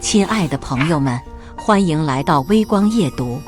亲爱的朋友们，欢迎来到微光夜读。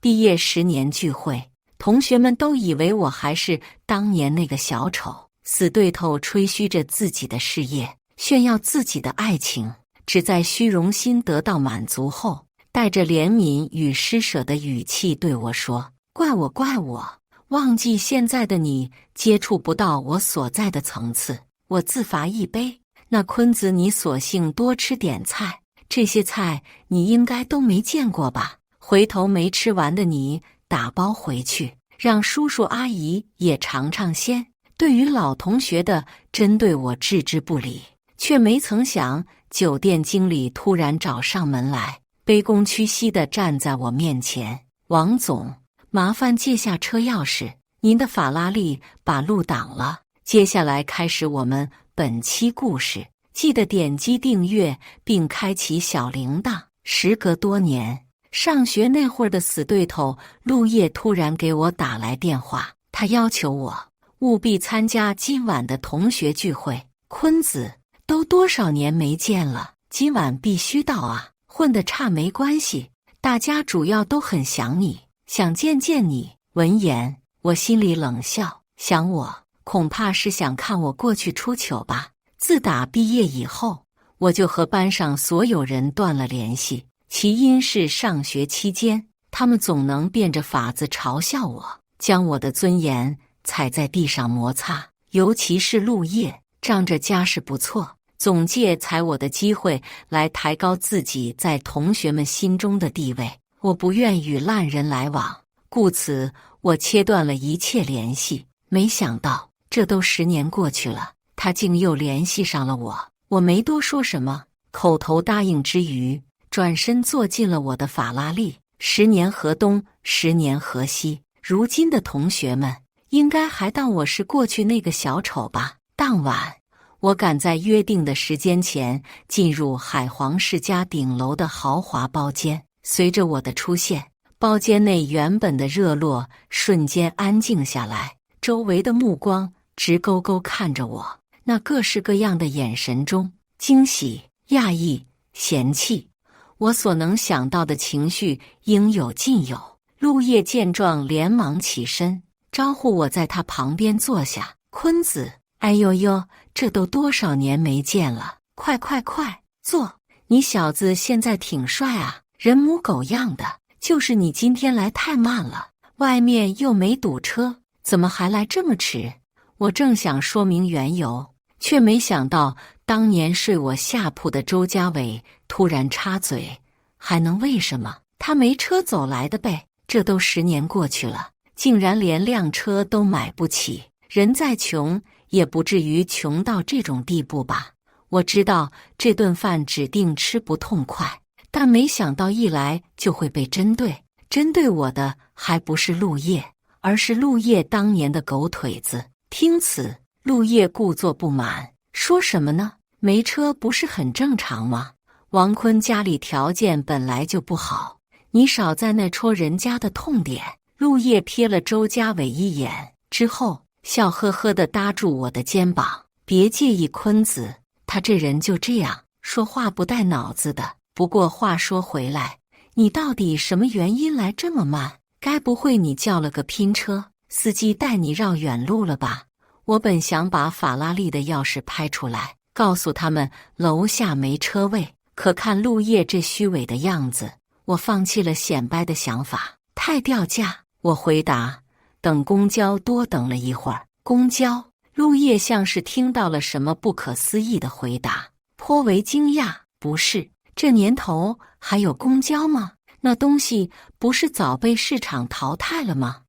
毕业10年聚会，同学们都以为我还是当年那个小丑，死对头吹嘘着自己的事业，炫耀自己的爱情，只在虚荣心得到满足后，带着怜悯与施舍的语气对我说：怪我怪我，忘记现在的你接触不到我所在的层次。我自罚一杯，那坤子你索性多吃点菜，这些菜你应该都没见过吧？回头没吃完的你打包回去，让叔叔阿姨也尝尝鲜。对于老同学的针对我置之不理，却没曾想酒店经理突然找上门来，卑躬屈膝地站在我面前：王总，麻烦借下车钥匙，您的法拉利把路挡了。接下来开始我们本期故事，记得点击订阅并开启小铃铛。时隔多年，上学那会儿的死对头陆叶突然给我打来电话，他要求我务必参加今晚的同学聚会。坤子，都多少年没见了，今晚必须到啊！混得差没关系，大家主要都很想你，想见见你。闻言，我心里冷笑，想我恐怕是想看我过去出糗吧。自打毕业以后，我就和班上所有人断了联系，起因是上学期间，他们总能变着法子嘲笑我，将我的尊严踩在地上摩擦。尤其是陆叶，仗着家世不错，总借踩我的机会来抬高自己在同学们心中的地位。我不愿与烂人来往，故此我切断了一切联系。没想到这都10年过去了，他竟又联系上了我。我没多说什么，口头答应之余，转身坐进了我的法拉利。10年河东，10年河西，如今的同学们应该还当我是过去那个小丑吧。当晚，我赶在约定的时间前进入海皇世家顶楼的豪华包间。随着我的出现，包间内原本的热络瞬间安静下来，周围的目光直勾勾看着我，那各式各样的眼神中，惊喜、讶异、嫌弃，我所能想到的情绪应有尽有。陆叶见状连忙起身，招呼我在他旁边坐下。坤子，哎呦呦，这都多少年没见了，快快快，坐！你小子现在挺帅啊，人模狗样的，就是你今天来太慢了，外面又没堵车，怎么还来这么迟？我正想说明缘由，却没想到当年睡我下铺的周家伟突然插嘴：还能为什么？他没车走来的呗。这都10年过去了，竟然连辆车都买不起。人再穷也不至于穷到这种地步吧。我知道这顿饭指定吃不痛快，但没想到一来就会被针对。针对我的还不是陆叶，而是陆叶当年的狗腿子。听此，陆叶故作不满，说什么呢？没车不是很正常吗？王坤家里条件本来就不好，你少在那戳人家的痛点。陆叶瞥了周家伟一眼之后，笑呵呵地搭住我的肩膀：别介意坤子，他这人就这样，说话不带脑子的。不过话说回来，你到底什么原因来这么慢？该不会你叫了个拼车，司机带你绕远路了吧？我本想把法拉利的钥匙拍出来，告诉他们楼下没车位，可看陆叶这虚伪的样子，我放弃了显摆的想法，太掉价。我回答：等公交多等了一会儿。公交？陆叶像是听到了什么不可思议的回答，颇为惊讶。不是，这年头还有公交吗？那东西不是早被市场淘汰了吗？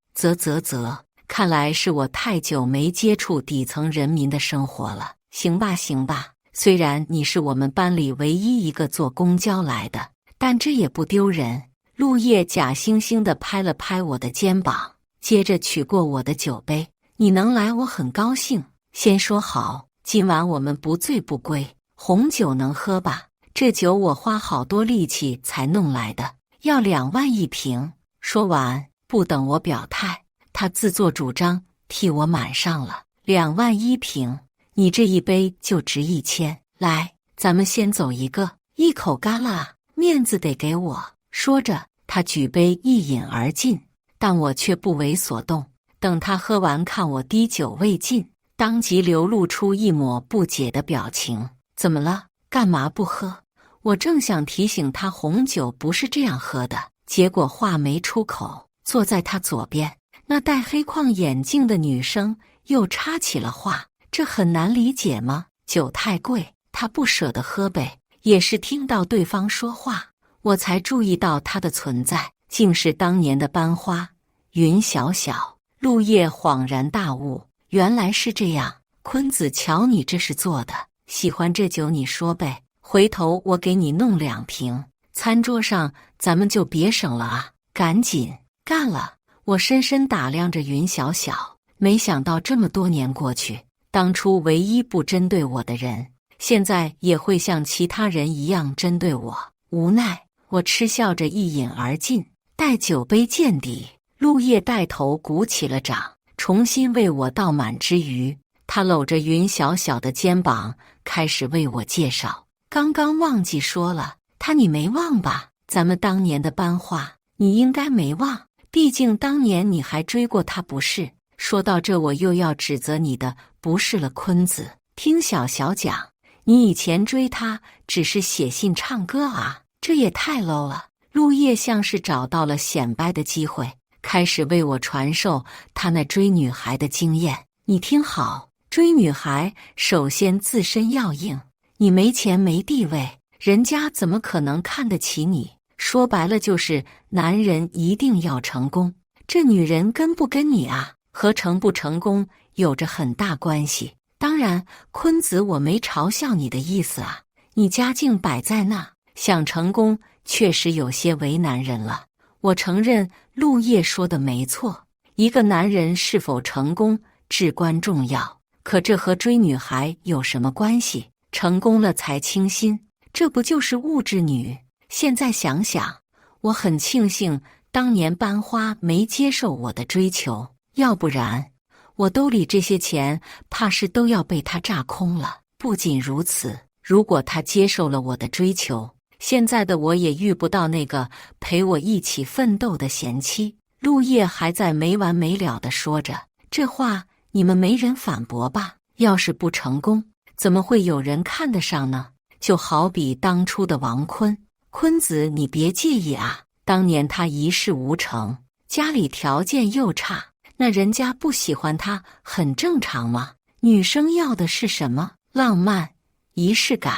看来是我太久没接触底层人民的生活了。行吧行吧，虽然你是我们班里唯一一个坐公交来的，但这也不丢人。陆叶假惺惺地拍了拍我的肩膀，接着取过我的酒杯：你能来我很高兴，先说好，今晚我们不醉不归，红酒能喝吧？这酒我花好多力气才弄来的，要2万1瓶。说完，不等我表态，他自作主张替我满上了。2万1瓶，你这一杯就值1000。来，咱们先走一个。一口干了，面子得给我。说着，他举杯一饮而尽，但我却不为所动。等他喝完，看我滴酒未尽，当即流露出一抹不解的表情。怎么了？干嘛不喝？我正想提醒他红酒不是这样喝的，结果话没出口。坐在他左边，那戴黑框眼镜的女生又插起了话：这很难理解吗？酒太贵，他不舍得喝呗。也是听到对方说话，我才注意到他的存在，竟是当年的班花云小小。陆叶恍然大悟，原来是这样。坤子，瞧你这是做的，喜欢这酒你说呗，回头我给你弄2瓶。餐桌上咱们就别省了啊，赶紧干了。我深深打量着云小小，没想到这么多年过去，当初唯一不针对我的人，现在也会像其他人一样针对我。无奈，我嗤笑着一饮而尽，待酒杯见底。陆叶带头鼓起了掌，重新为我倒满之余，他搂着云小小的肩膀，开始为我介绍。刚刚忘记说了，你没忘吧？咱们当年的班花，你应该没忘，毕竟当年你还追过他不是？说到这，我又要指责你的不是了。坤子，听小小讲，你以前追他只是写信唱歌啊，这也太 low 了。陆叶像是找到了显摆的机会，开始为我传授他那追女孩的经验。你听好，追女孩首先自身要硬，你没钱没地位，人家怎么可能看得起你？说白了就是男人一定要成功，这女人跟不跟你啊，和成不成功有着很大关系。当然，坤子，我没嘲笑你的意思啊，你家境摆在那，想成功确实有些为难人了。我承认陆叶说的没错，一个男人是否成功至关重要，可这和追女孩有什么关系？成功了才倾心，这不就是物质女？现在想想，我很庆幸当年班花没接受我的追求，要不然我兜里这些钱怕是都要被他榨空了。不仅如此，如果他接受了我的追求，现在的我也遇不到那个陪我一起奋斗的贤妻。陆叶还在没完没了地说着，这话你们没人反驳吧？要是不成功，怎么会有人看得上呢？就好比当初的王坤，坤子，你别介意啊，当年他一事无成，家里条件又差，那人家不喜欢他很正常吗？女生要的是什么？浪漫、仪式感。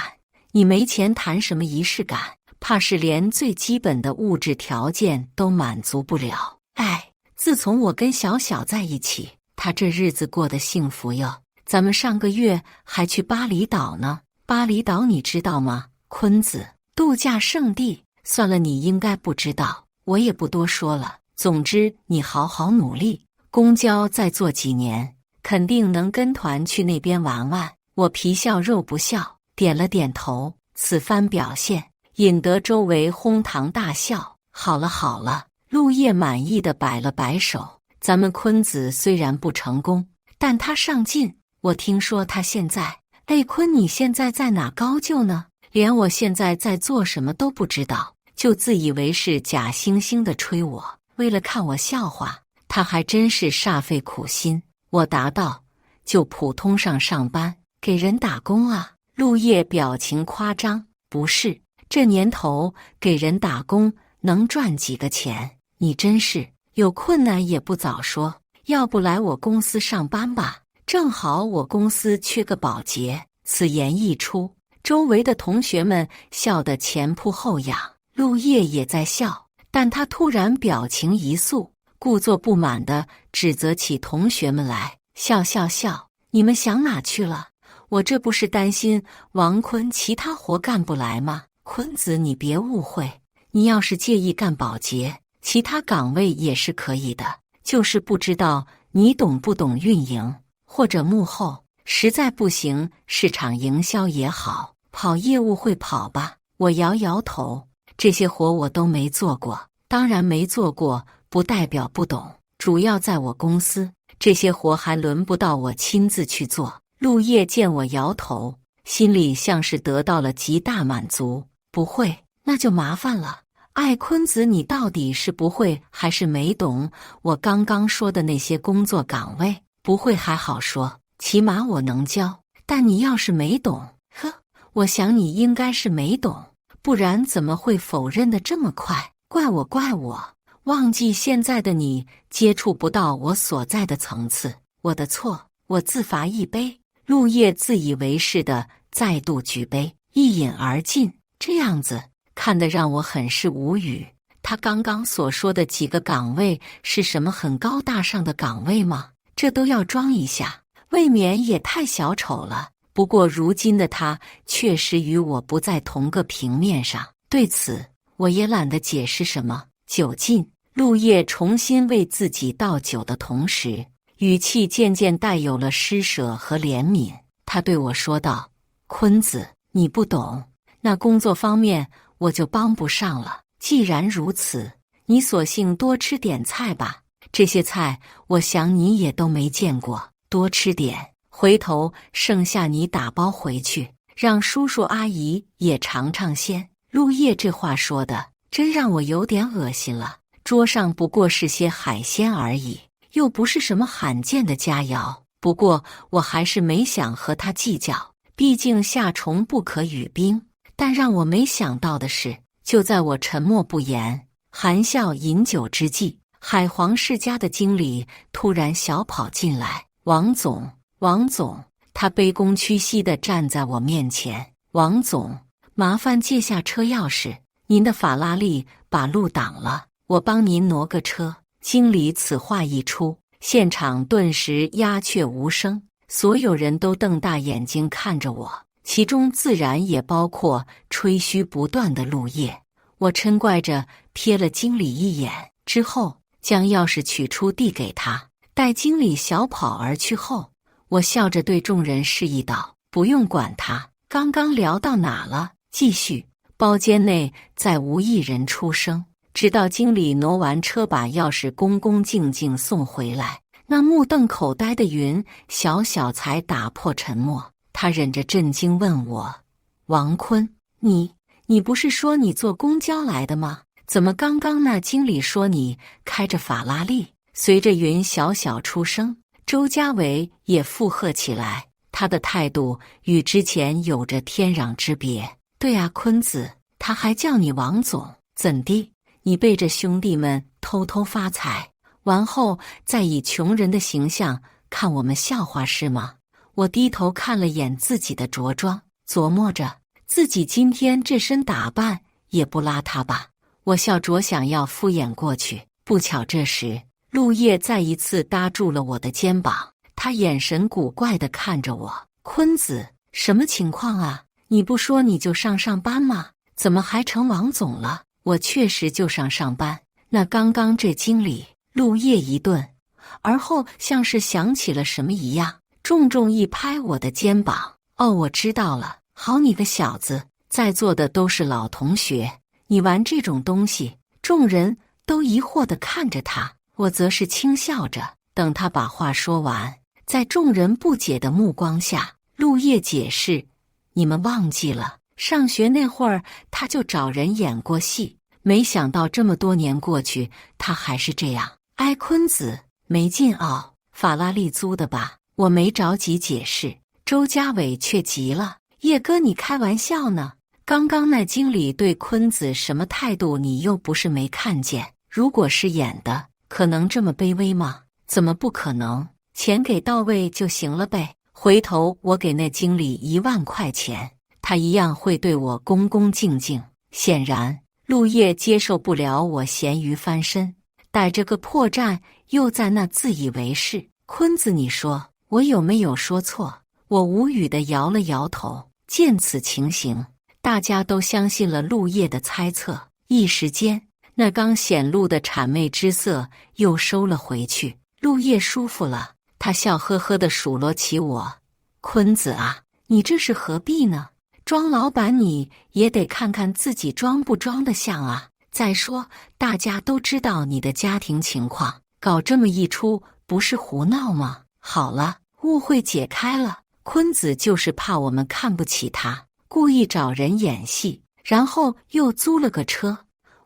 你没钱谈什么仪式感？怕是连最基本的物质条件都满足不了。哎，自从我跟小小在一起，他这日子过得幸福哟。咱们上个月还去巴厘岛呢。巴厘岛你知道吗？坤子，度假胜地。算了，你应该不知道，我也不多说了。总之，你好好努力，公交再坐几年，肯定能跟团去那边玩玩。我皮笑肉不笑，点了点头。此番表现引得周围哄堂大笑。好了好了，陆叶满意的摆了摆手。咱们坤子虽然不成功，但他上进。我听说他现在，坤，你现在在哪高就呢？连我现在在做什么都不知道，就自以为是假惺惺的吹我。为了看我笑话，他还真是煞费苦心。我答道，就普通上班，给人打工啊。陆叶表情夸张，不是，这年头给人打工能赚几个钱？你真是有困难也不早说，要不来我公司上班吧，正好我公司缺个保洁。此言一出，周围的同学们笑得前扑后仰，陆叶也在笑，但他突然表情一肃，故作不满地指责起同学们来，笑，你们想哪去了？我这不是担心王坤其他活干不来吗？坤子，你别误会，你要是介意干保洁，其他岗位也是可以的，就是不知道你懂不懂运营，或者幕后，实在不行，市场营销也好，跑业务会跑吧？我摇摇头，这些活我都没做过，当然没做过不代表不懂，主要在我公司，这些活还轮不到我亲自去做。陆叶见我摇头，心里像是得到了极大满足，不会，那就麻烦了。艾坤子，你到底是不会还是没懂我刚刚说的那些工作岗位？不会还好说，起码我能教。但你要是没懂，我想你应该是没懂，不然怎么会否认的这么快？怪我，忘记现在的你接触不到我所在的层次，我的错，我自罚一杯。陆叶自以为是的再度举杯，一饮而尽，这样子看得让我很是无语。他刚刚所说的几个岗位是什么很高大上的岗位吗？这都要装一下，未免也太小丑了。不过如今的他确实与我不在同个平面上，对此我也懒得解释什么。酒尽，陆叶重新为自己倒酒的同时，语气渐渐带有了施舍和怜悯。他对我说道：“坤子，你不懂，那工作方面我就帮不上了。既然如此，你索性多吃点菜吧。这些菜我想你也都没见过，多吃点。回头剩下你打包回去，让叔叔阿姨也尝尝鲜。”陆叶这话说的真让我有点恶心了。桌上不过是些海鲜而已，又不是什么罕见的佳肴。不过我还是没想和他计较，毕竟夏虫不可语冰。但让我没想到的是，就在我沉默不言、含笑饮酒之际，海皇世家的经理突然小跑进来：“王总，王总！”他卑躬屈膝地站在我面前：“王总，麻烦借下车钥匙，您的法拉利把路挡了，我帮您挪个车。”经理此话一出，现场顿时鸦雀无声，所有人都瞪大眼睛看着我，其中自然也包括吹嘘不断的陆叶。我嗔怪着瞥了经理一眼，之后将钥匙取出递给他。待经理小跑而去后，我笑着对众人示意道：“不用管他，刚刚聊到哪了？继续。”包间内再无一人出声，直到经理挪完车，把钥匙恭恭敬敬送回来，那目瞪口呆的云小小才打破沉默。他忍着震惊问我：“王坤，你不是说你坐公交来的吗？怎么刚刚那经理说你开着法拉利？”随着云小小出声，周家伟也附和起来，他的态度与之前有着天壤之别。“对啊，坤子，他还叫你王总，怎地？你背着兄弟们偷偷发财，完后再以穷人的形象看我们笑话是吗？”我低头看了眼自己的着装，琢磨着自己今天这身打扮也不邋遢吧。我笑着想要敷衍过去，不巧这时陆叶再一次搭住了我的肩膀，他眼神古怪地看着我：“坤子，什么情况啊？你不说你就上班吗？怎么还成王总了？”我确实就上班。那刚刚这经理……陆叶一顿，而后像是想起了什么一样，重重一拍我的肩膀：“哦，我知道了。好你个小子，在座的都是老同学，你玩这种东西。”众人都疑惑地看着他，我则是轻笑着。等他把话说完，在众人不解的目光下，陆叶解释：“你们忘记了，上学那会儿他就找人演过戏，没想到这么多年过去，他还是这样。”哎，坤子，没劲哦，法拉利租的吧？我没着急解释，周家伟却急了：“叶哥，你开玩笑呢？刚刚那经理对坤子什么态度，你又不是没看见。如果是演的，可能这么卑微吗？怎么不可能？钱给到位就行了呗。回头我给那经理1万块钱，他一样会对我恭恭敬敬。”显然，陆叶接受不了我咸鱼翻身，逮着个破绽又在那自以为是。“坤子，你说我有没有说错？”我无语地摇了摇头。见此情形，大家都相信了陆叶的猜测，一时间那刚显露的谄媚之色又收了回去。陆叶舒服了，他笑呵呵地数落起我：“坤子啊，你这是何必呢？装老板你也得看看自己装不装得像啊。再说大家都知道你的家庭情况，搞这么一出不是胡闹吗？”好了，误会解开了，坤子就是怕我们看不起他，故意找人演戏，然后又租了个车。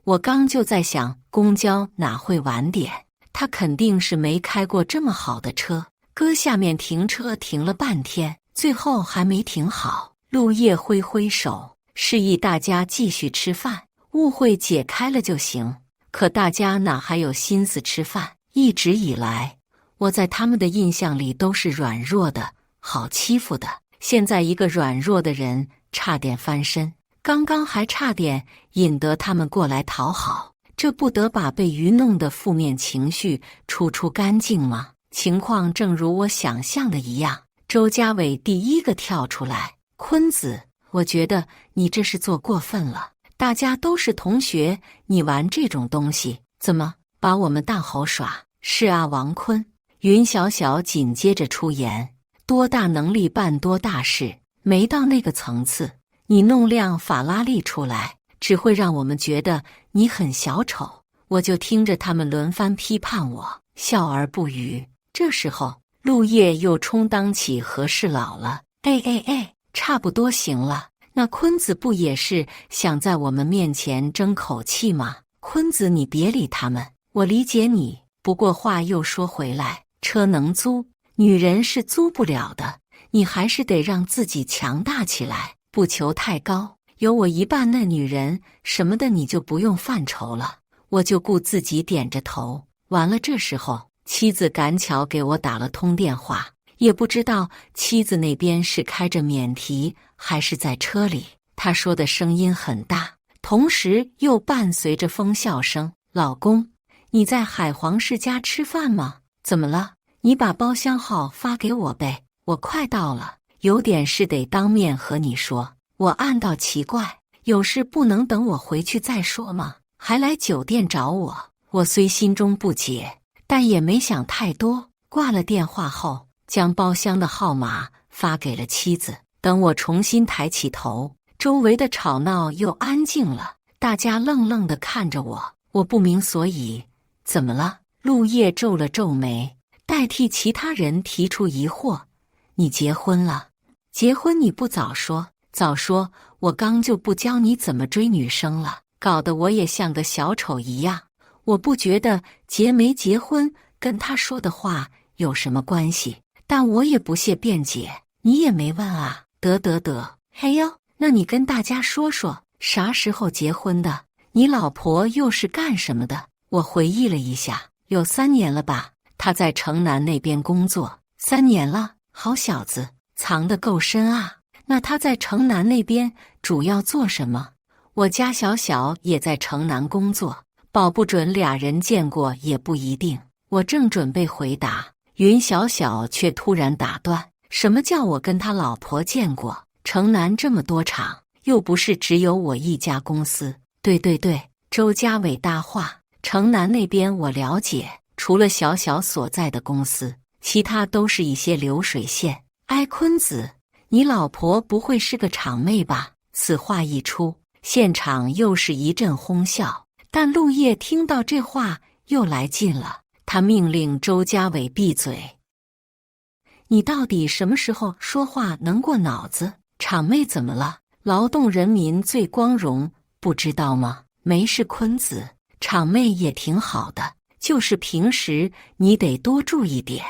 我刚就在想，公交哪会晚点？他肯定是没开过这么好的车，搁下面停车停了半天，最后还没停好。陆叶挥挥手，示意大家继续吃饭，误会解开了就行。可大家哪还有心思吃饭？一直以来，我在他们的印象里都是软弱的，好欺负的。现在一个软弱的人差点翻身，刚刚还差点引得他们过来讨好，这不得把被愚弄的负面情绪出干净吗？情况正如我想象的一样，周家伟第一个跳出来：“坤子，我觉得你这是做过分了。大家都是同学，你玩这种东西，怎么把我们当猴耍？”“是啊，王坤。”云小小紧接着出言：“多大能力办多大事，没到那个层次。你弄辆法拉利出来，只会让我们觉得你很小丑。”我就听着他们轮番批判我，笑而不语。这时候，陆叶又充当起和事佬了：“哎，差不多行了。那坤子不也是想在我们面前争口气吗？坤子，你别理他们，我理解你。不过话又说回来，车能租，女人是租不了的。你还是得让自己强大起来，不求太高。有我一半那女人什么的，你就不用犯愁了。”我就顾自己点着头。完了，这时候妻子赶巧给我打了通电话，也不知道妻子那边是开着免提还是在车里。她说的声音很大，同时又伴随着疯笑声：“老公，你在海皇世家吃饭吗？怎么了？你把包厢号发给我呗，我快到了，有点事得当面和你说。”我暗道奇怪，有事不能等我回去再说吗？还来酒店找我？我虽心中不解，但也没想太多。挂了电话后，将包厢的号码发给了妻子。等我重新抬起头，周围的吵闹又安静了，大家愣愣地看着我，我不明所以。怎么了？陆叶皱了皱眉，代替其他人提出疑惑：“你结婚了？结婚你不早说，早说我刚就不教你怎么追女生了，搞得我也像个小丑一样。”我不觉得结没结婚跟他说的话有什么关系，但我也不屑辩解。你也没问啊？得，嘿呦，那你跟大家说说，啥时候结婚的？你老婆又是干什么的？我回忆了一下，有3年了吧。她在城南那边工作，3年了。好小子，藏得够深啊。那她在城南那边主要做什么？我家小小也在城南工作，保不准俩人见过也不一定。我正准备回答，云小小却突然打断：“什么叫我跟他老婆见过？城南这么多厂，又不是只有我一家公司。”对，周家伟搭话：“城南那边我了解，除了小小所在的公司，其他都是一些流水线。”哎，坤子，你老婆不会是个厂妹吧？此话一出，现场又是一阵哄笑。但陆叶听到这话又来劲了，他命令周家伟闭嘴：“你到底什么时候说话能过脑子？厂妹怎么了？劳动人民最光荣，不知道吗？”“没事，坤子，厂妹也挺好的，就是平时你得多注意点。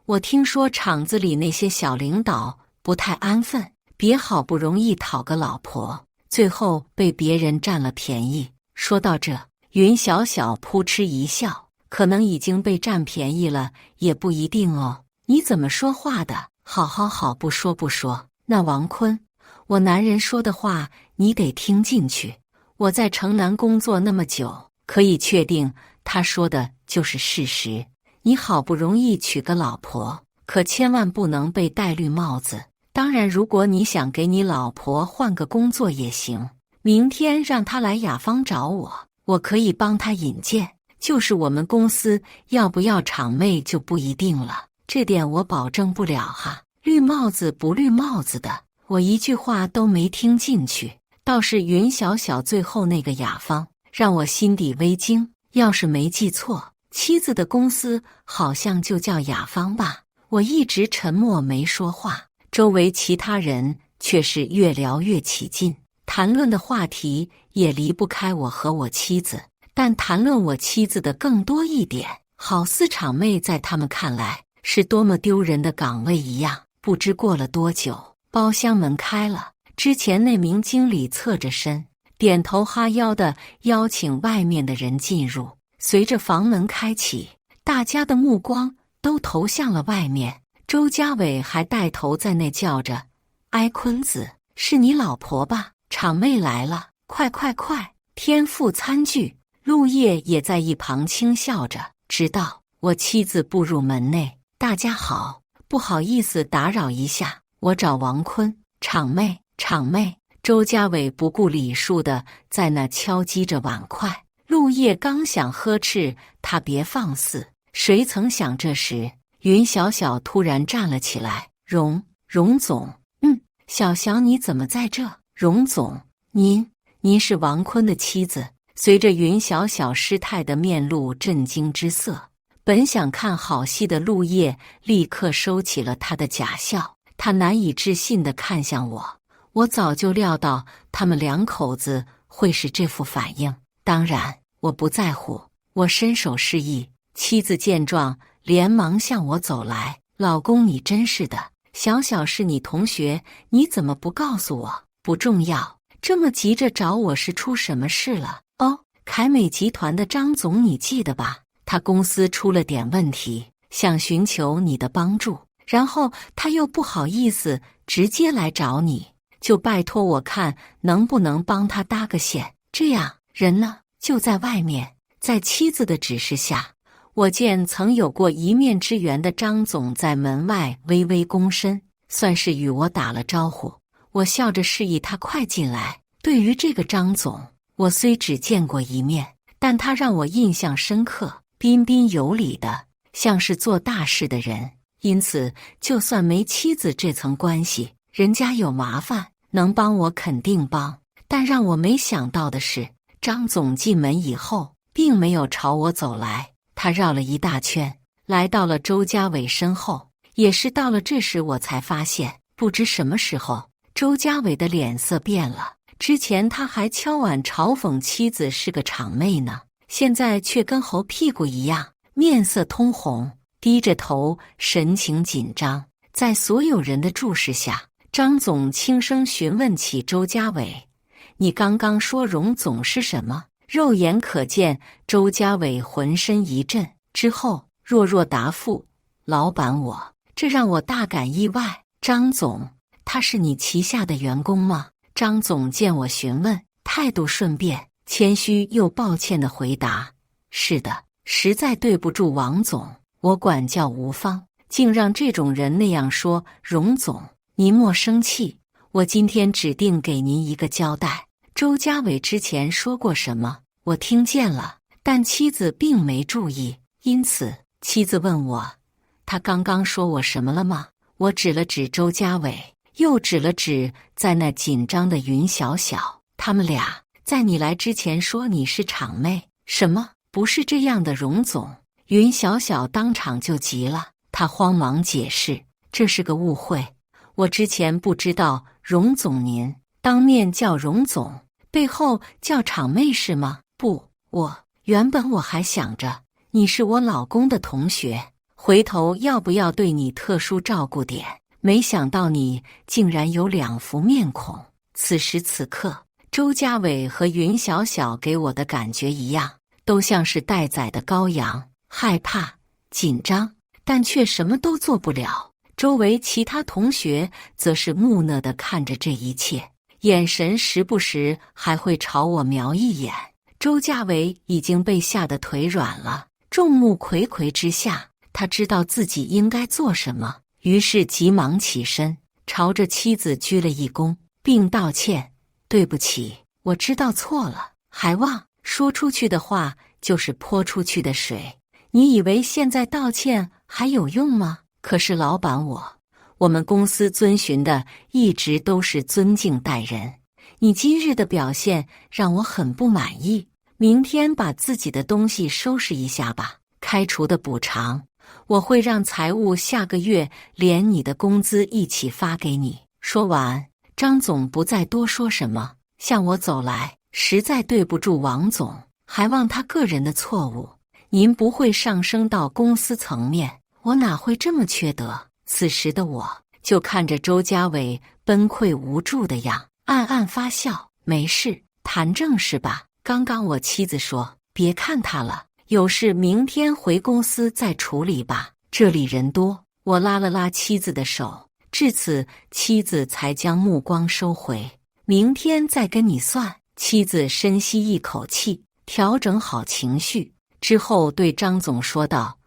我听说厂子里那些小领导不太安分，别好不容易讨个老婆，最后被别人占了便宜。”说到这，云小小扑哧一笑：“可能已经被占便宜了，也不一定哦。你怎么说话的？好，不说。那王坤，我男人说的话你得听进去。我在城南工作那么久，可以确定他说的就是事实。你好不容易娶个老婆，可千万不能被戴绿帽子。当然，如果你想给你老婆换个工作也行，明天让她来雅芳找我，我可以帮她引荐。就是我们公司要不要厂妹就不一定了，这点我保证不了哈。绿帽子不绿帽子的，我一句话都没听进去。倒是云小小最后那个雅芳，让我心底微惊。要是没记错，妻子的公司好像就叫雅芳吧。我一直沉默没说话，周围其他人却是越聊越起劲。谈论的话题也离不开我和我妻子，但谈论我妻子的更多一点，好似场妹在他们看来是多么丢人的岗位一样。不知过了多久，包厢门开了，之前那名经理侧着身，点头哈腰的邀请外面的人进入。随着房门开启，大家的目光都投向了外面。周家伟还带头在那叫着：“哎，坤子，是你老婆吧？场妹来了，快快快，天父餐具。”陆叶也在一旁轻笑着，直到我妻子步入门内。大家好，不好意思打扰一下，我找王坤。场妹，场妹。周家伟不顾礼数的在那敲击着碗筷。陆叶刚想呵斥他别放肆，谁曾想这时云小小突然站了起来。荣总，小小你怎么在这？荣总，您是王坤的妻子。随着云小小失态的面露震惊之色，本想看好戏的陆叶立刻收起了他的假笑，他难以置信地看向我。我早就料到他们两口子会是这副反应，当然我不在乎。我伸手示意，妻子见状连忙向我走来。老公，你真是的，小小是你同学，你怎么不告诉我？不重要，这么急着找我是出什么事了？哦，凯美集团的张总你记得吧？他公司出了点问题，想寻求你的帮助，然后他又不好意思直接来找你，就拜托我看能不能帮他搭个线。这样，人呢？就在外面。在妻子的指示下，我见曾有过一面之缘的张总在门外微微躬身，算是与我打了招呼。我笑着示意他快进来。对于这个张总，我虽只见过一面，但他让我印象深刻，彬彬有礼的，像是做大事的人。因此，就算没妻子这层关系，人家有麻烦能帮我肯定帮。但让我没想到的是，张总进门以后并没有朝我走来，他绕了一大圈，来到了周家伟身后。也是到了这时，我才发现，不知什么时候，周家伟的脸色变了。之前他还敲碗嘲讽妻子是个场妹呢，现在却跟猴屁股一样，面色通红，低着头，神情紧张。在所有人的注视下，张总轻声询问起周家伟：“你刚刚说荣总是什么？”肉眼可见，周家伟浑身一震，之后弱弱答复：“老板我。”这让我大感意外。张总，他是你旗下的员工吗？张总见我询问，态度顺便，谦虚又抱歉地回答：“是的，实在对不住王总，我管教无方，竟让这种人那样说。荣总，您莫生气，我今天指定给您一个交代。”周家伟之前说过什么，我听见了，但妻子并没注意，因此妻子问我：“他刚刚说我什么了吗？”我指了指周家伟，又指了指在那紧张的云小小，他们俩在你来之前说你是场妹。什么？不是这样的，荣总。云小小当场就急了，他慌忙解释：“这是个误会，我之前不知道荣总您当面叫荣总，背后叫场妹是吗？不，原本我还想着你是我老公的同学，回头要不要对你特殊照顾点，没想到你竟然有两副面孔。”此时此刻，周家伟和云小小给我的感觉一样，都像是待宰的羔羊，害怕、紧张，但却什么都做不了。周围其他同学则是木讷地看着这一切，眼神时不时还会朝我瞄一眼。周家伟已经被吓得腿软了，众目睽睽之下，他知道自己应该做什么，于是急忙起身，朝着妻子鞠了一躬，并道歉：“对不起，我知道错了。”还望说出去的话就是泼出去的水，你以为现在道歉还有用吗？可是老板我们公司遵循的一直都是尊敬待人，你今日的表现让我很不满意，明天把自己的东西收拾一下吧。开除的补偿，我会让财务下个月连你的工资一起发给你。说完，张总不再多说什么，向我走来，实在对不住王总，还望他个人的错误，您不会上升到公司层面，我哪会这么缺德？此时的我就看着周家伟崩溃无助的样，暗暗发笑。没事，谈正事吧。刚刚我妻子说，别看他了，有事明天回公司再处理吧，这里人多。我拉了拉妻子的手，至此妻子才将目光收回。明天再跟你算。妻子深吸一口气，调整好情绪之后对张总说道，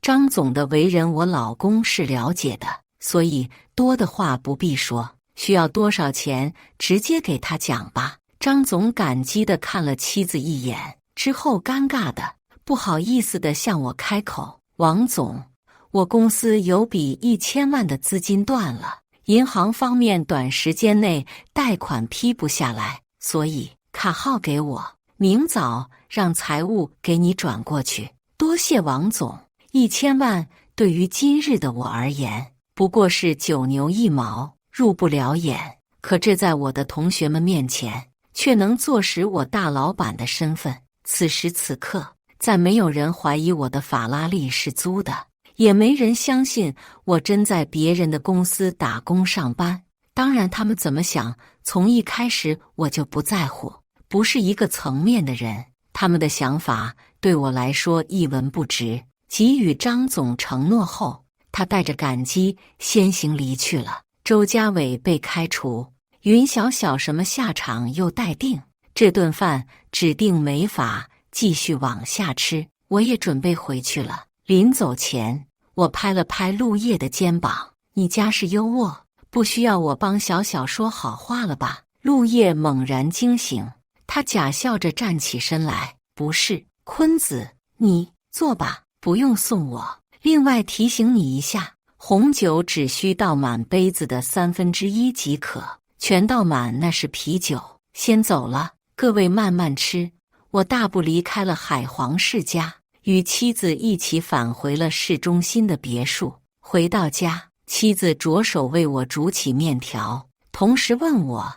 张总的为人我老公是了解的，所以多的话不必说，需要多少钱直接给他讲吧。张总感激地看了妻子一眼，之后尴尬的不好意思地向我开口，王总，我公司有笔1000万的资金断了，银行方面短时间内贷款批不下来，所以卡号给我，明早让财务给你转过去。多谢王总，1000万对于今日的我而言不过是9牛1毛，入不了眼，可这在我的同学们面前却能坐实我大老板的身份。此时此刻，再没有人怀疑我的法拉利是租的，也没人相信我真在别人的公司打工上班。当然他们怎么想，从一开始我就不在乎，不是一个层面的人，他们的想法对我来说一文不值。给予张总承诺后，他带着感激先行离去了。周家伟被开除，云小小什么下场又待定，这顿饭指定没法继续往下吃，我也准备回去了。临走前，我拍了拍陆叶的肩膀，你家是优渥，不需要我帮小小说好话了吧？陆叶猛然惊醒，他假笑着站起身来，不是，坤子，你坐吧，不用送我。另外提醒你一下，红酒只需倒满杯子的1/3即可，全倒满那是啤酒。先走了，各位慢慢吃。我大步离开了海皇世家，与妻子一起返回了市中心的别墅。回到家，妻子着手为我煮起面条，同时问我，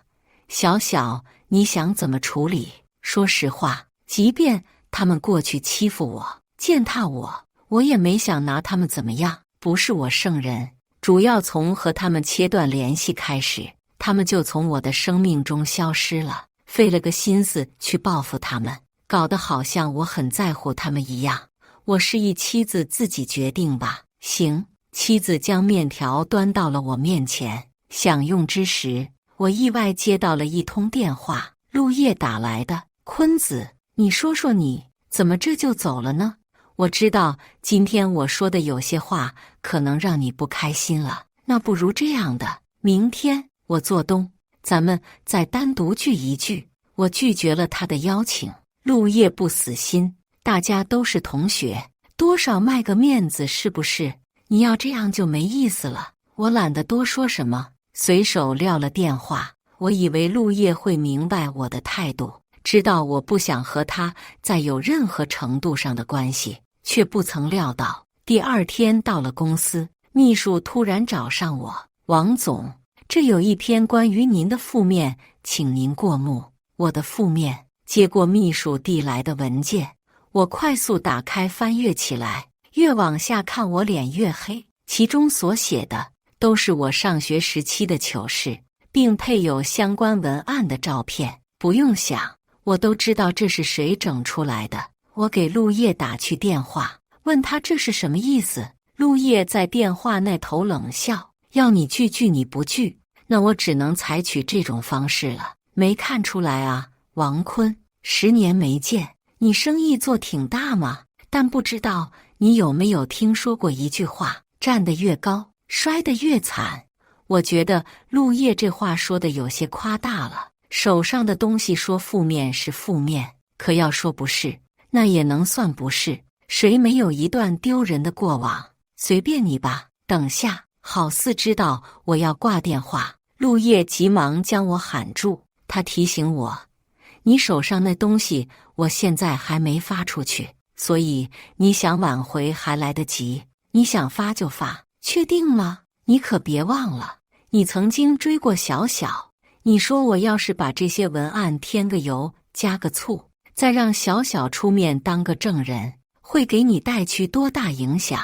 小小，你想怎么处理？说实话，即便他们过去欺负我、践踏我，我也没想拿他们怎么样。不是我圣人，主要从和他们切断联系开始，他们就从我的生命中消失了。费了个心思去报复他们，搞得好像我很在乎他们一样。我示意妻子自己决定吧。行。妻子将面条端到了我面前，享用之时，我意外接到了一通电话，陆叶打来的。坤子，你说说你怎么这就走了呢？我知道今天我说的有些话可能让你不开心了，那不如这样的，明天我做东，咱们再单独聚一聚。我拒绝了他的邀请。陆叶不死心，大家都是同学，多少卖个面子是不是？你要这样就没意思了。我懒得多说什么，随手撂了电话。我以为陆叶会明白我的态度，知道我不想和他再有任何程度上的关系，却不曾料到第二天到了公司，秘书突然找上我，王总，这有一篇关于您的负面，请您过目。我的负面。接过秘书递来的文件，我快速打开翻阅起来，越往下看我脸越黑，其中所写的都是我上学时期的糗事，并配有相关文案的照片。不用想，我都知道这是谁整出来的。我给陆叶打去电话，问他这是什么意思。陆叶在电话那头冷笑，要你拒你不拒，那我只能采取这种方式了。没看出来啊，王坤，10年没见，你生意做挺大嘛，但不知道你有没有听说过一句话，站得越高，摔得越惨。我觉得陆叶这话说的有些夸大了，手上的东西说负面是负面，可要说不是，那也能算不是。谁没有一段丢人的过往？随便你吧。等下，好似知道我要挂电话，陆叶急忙将我喊住，他提醒我，你手上那东西我现在还没发出去，所以你想挽回还来得及，你想发就发。确定吗？你可别忘了，你曾经追过小小，你说我要是把这些文案添个油，加个醋，再让小小出面当个证人，会给你带去多大影响？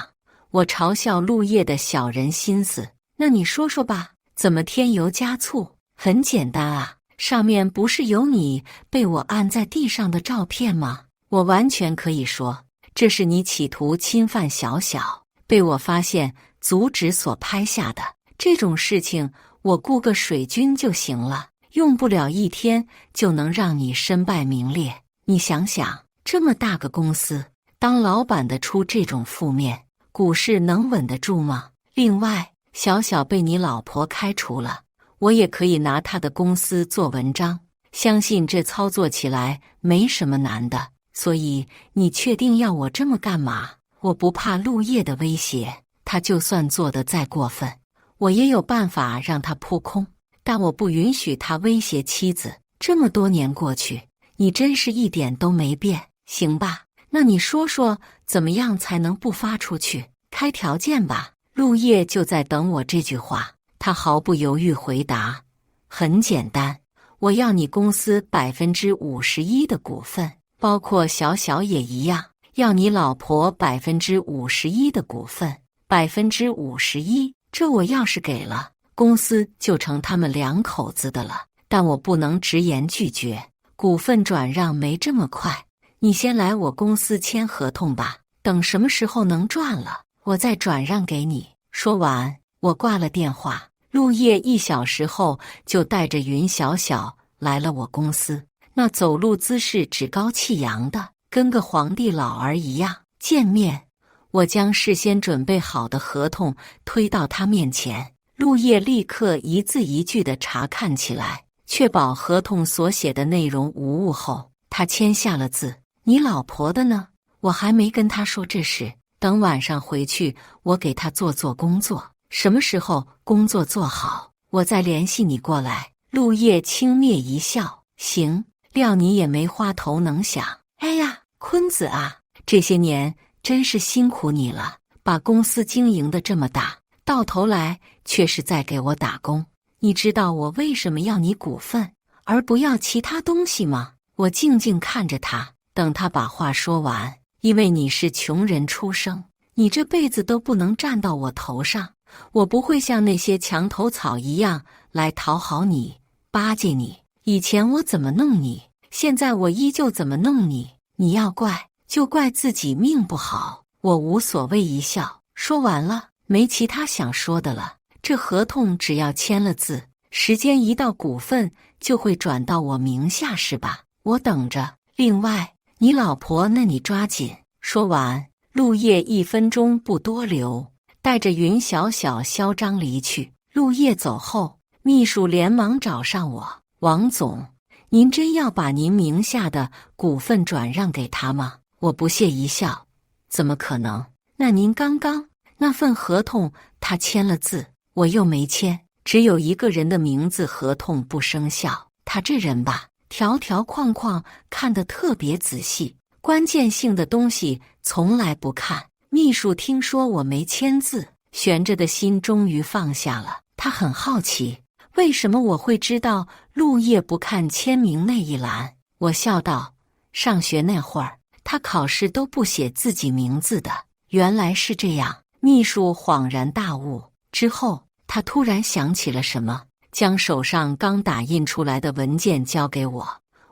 我嘲笑陆叶的小人心思。那你说说吧，怎么添油加醋？很简单啊，上面不是有你被我按在地上的照片吗？我完全可以说，这是你企图侵犯小小，被我发现阻止所拍下的。这种事情我雇个水军就行了，用不了1天就能让你身败名裂。你想想，这么大个公司，当老板的出这种负面，股市能稳得住吗？另外，小小被你老婆开除了，我也可以拿他的公司做文章，相信这操作起来没什么难的。所以你确定要我这么干嘛？我不怕陆叶的威胁，他就算做得再过分，我也有办法让他扑空，但我不允许他威胁妻子。这么多年过去，你真是一点都没变，行吧？那你说说，怎么样才能不发出去？开条件吧。陆叶就在等我这句话，他毫不犹豫回答：很简单，我要你公司51%的股份，包括小小也一样，要你老婆51%的股份，51%。这我要是给了，公司就成他们2口子的了。但我不能直言拒绝，股份转让没这么快。你先来我公司签合同吧，等什么时候能赚了，我再转让给你。说完，我挂了电话。陆叶1小时后就带着云小小来了我公司，那走路姿势趾高气扬的，跟个皇帝老儿一样。见面，我将事先准备好的合同推到他面前，陆叶立刻一字一句地查看起来，确保合同所写的内容无误后，他签下了字。你老婆的呢？我还没跟他说这事，等晚上回去，我给他做工作，什么时候工作做好，我再联系你过来。陆叶轻蔑一笑，行，料你也没花头能想。哎呀，坤子啊，这些年真是辛苦你了，把公司经营得这么大，到头来却是在给我打工。你知道我为什么要你股份，而不要其他东西吗？我静静看着他，等他把话说完。因为你是穷人出生，你这辈子都不能站到我头上，我不会像那些墙头草一样来讨好你、巴结你。以前我怎么弄你，现在我依旧怎么弄你。你要怪，就怪自己命不好，我无所谓。一笑，说完了，没其他想说的了。这合同只要签了字，时间一到，股份就会转到我名下，是吧？我等着。另外，你老婆那你抓紧。说完，陆叶1分钟不多留，带着云小小嚣张离去。陆叶走后，秘书连忙找上我：王总，您真要把您名下的股份转让给他吗？我不屑一笑：怎么可能？那您刚刚那份合同他签了字，我又没签，只有一个人的名字，合同不生效。他这人吧，条条框框看得特别仔细，关键性的东西从来不看。秘书听说我没签字，悬着的心终于放下了。他很好奇，为什么我会知道陆叶不看签名那一栏？我笑道：上学那会儿，他考试都不写自己名字的。原来是这样。秘书恍然大悟，之后他突然想起了什么，将手上刚打印出来的文件交给我。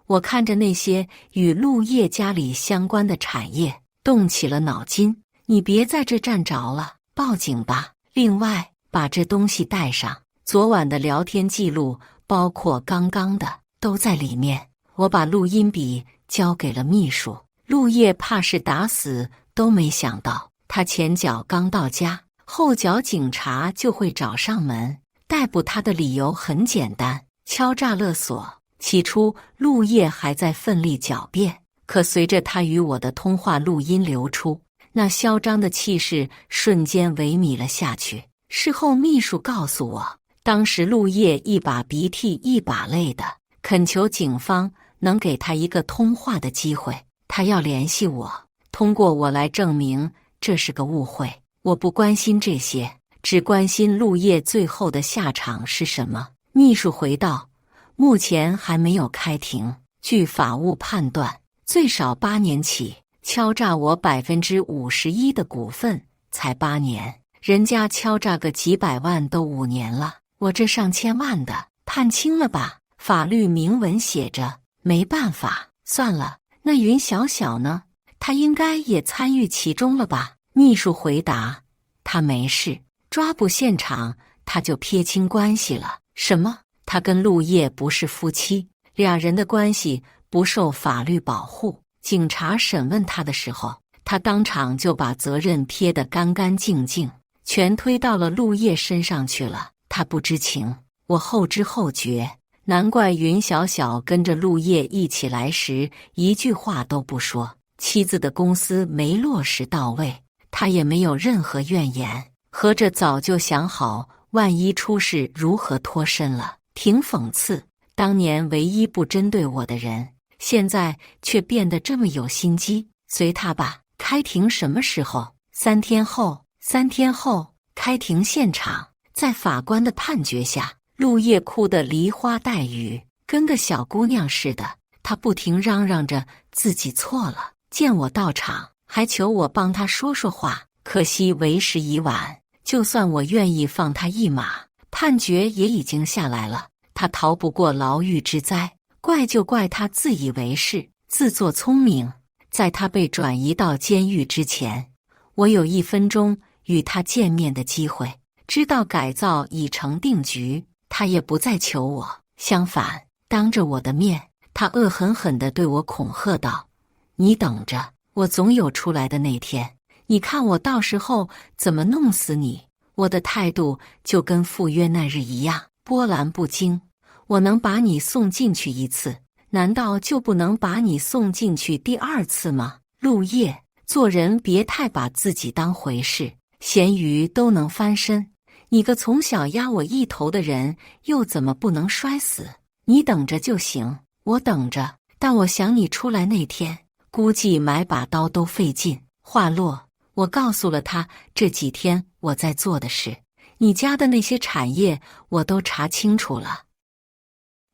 我看着那些与陆叶家里相关的产业，动起了脑筋。你别在这站着了，报警吧。另外，把这东西带上，昨晚的聊天记录，包括刚刚的，都在里面。我把录音笔交给了秘书。陆叶怕是打死都没想到，他前脚刚到家，后脚警察就会找上门。逮捕他的理由很简单，敲诈勒索。起初陆叶还在奋力狡辩，可随着他与我的通话录音流出，那嚣张的气势瞬间萎靡了下去。事后秘书告诉我，当时陆叶一把鼻涕一把泪的恳求警方能给他一个通话的机会，他要联系我，通过我来证明这是个误会。我不关心这些，只关心陆叶最后的下场是什么。秘书回道：目前还没有开庭。据法务判断，最少8年起，敲诈我51%的股份，才8年，人家敲诈个几百万都5年了，我这上千万的，判轻了吧？法律明文写着，没办法，算了。那云小小呢？他应该也参与其中了吧？秘书回答，他没事，抓捕现场他就撇清关系了。什么？他跟陆叶不是夫妻，俩人的关系不受法律保护。警察审问他的时候，他当场就把责任撇得干干净净，全推到了陆叶身上去了。他不知情，我后知后觉。难怪云小小跟着陆叶一起来时，一句话都不说。妻子的公司没落实到位，他也没有任何怨言，合着早就想好，万一出事如何脱身了。挺讽刺，当年唯一不针对我的人，现在却变得这么有心机。随他吧。开庭什么时候？3天后。3天后，开庭现场，在法官的判决下，陆叶哭得梨花带雨，跟个小姑娘似的。她不停嚷嚷着自己错了，见我到场，还求我帮她说说话。可惜为时已晚，就算我愿意放她一马，判决也已经下来了，她逃不过牢狱之灾。怪就怪她自以为是，自作聪明。在她被转移到监狱之前，我有1分钟与她见面的机会，知道改造已成定局，她也不再求我。相反，当着我的面，她恶狠狠地对我恐吓道：“你等着，我总有出来的那天，你看我到时候怎么弄死你。”我的态度就跟赴约那日一样，波澜不惊。我能把你送进去1次，难道就不能把你送进去第2次吗？陆叶，做人别太把自己当回事，咸鱼都能翻身，你个从小压我一头的人，又怎么不能摔死？你等着就行，我等着。但我想你出来那天，估计买把刀都费劲。话落，我告诉了他这几天我在做的事，你家的那些产业我都查清楚了，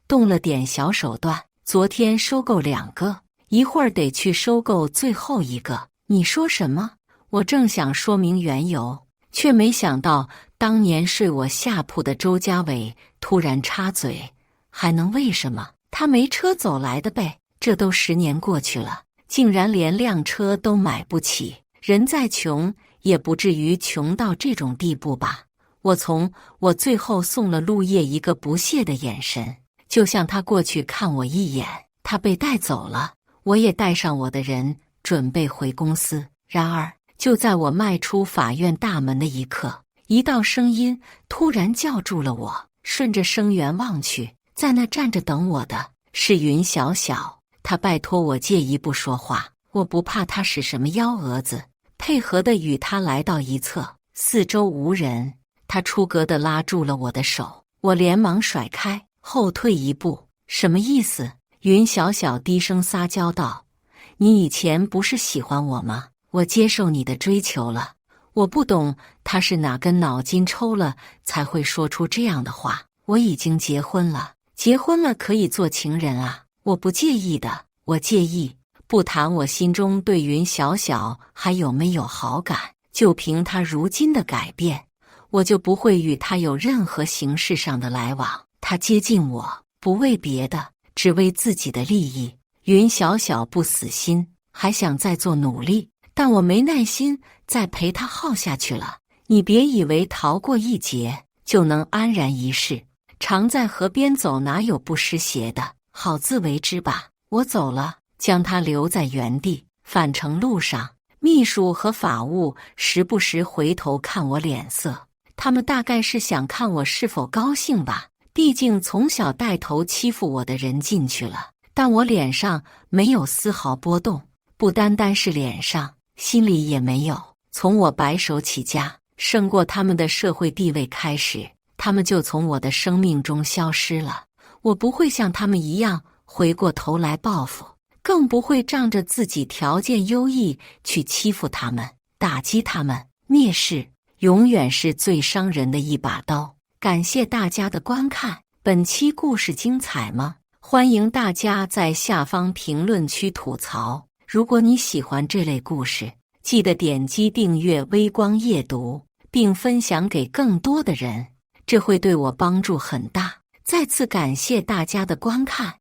动了点小手段。昨天收购2个，一会儿得去收购最后1个。你说什么？我正想说明缘由，却没想到当年睡我下铺的周家伟突然插嘴：“还能为什么？他没车走来的呗。这都10年过去了，竟然连辆车都买不起。人再穷，也不至于穷到这种地步吧？”我最后送了陆叶一个不屑的眼神，就像他过去看我一眼。他被带走了，我也带上我的人，准备回公司。然而，就在我迈出法院大门的一刻，一道声音突然叫住了我。顺着声源望去，在那站着等我的是云小小。他拜托我借一步说话，我不怕他使什么幺蛾子，配合的与他来到一侧，四周无人。他出格地拉住了我的手，我连忙甩开，后退一步。什么意思？云小小低声撒娇道：“你以前不是喜欢我吗？我接受你的追求了。”我不懂他是哪根脑筋抽了才会说出这样的话。我已经结婚了，结婚了可以做情人啊，我不介意的。我介意，不谈我心中对云小小还有没有好感，就凭他如今的改变，我就不会与他有任何形式上的来往。他接近我，不为别的，只为自己的利益。云小小不死心，还想再做努力，但我没耐心再陪他耗下去了。你别以为逃过一劫就能安然一世，常在河边走，哪有不湿鞋的？好自为之吧。我走了，将他留在原地。返程路上，秘书和法务时不时回头看我脸色，他们大概是想看我是否高兴吧。毕竟从小带头欺负我的人进去了，但我脸上没有丝毫波动，不单单是脸上，心里也没有。从我白手起家，胜过他们的社会地位开始，他们就从我的生命中消失了。我不会像他们一样回过头来报复，更不会仗着自己条件优异去欺负他们、打击他们。蔑视永远是最伤人的一把刀。感谢大家的观看，本期故事精彩吗？欢迎大家在下方评论区吐槽。如果你喜欢这类故事，记得点击订阅微光夜读，并分享给更多的人，这会对我帮助很大。再次感谢大家的观看。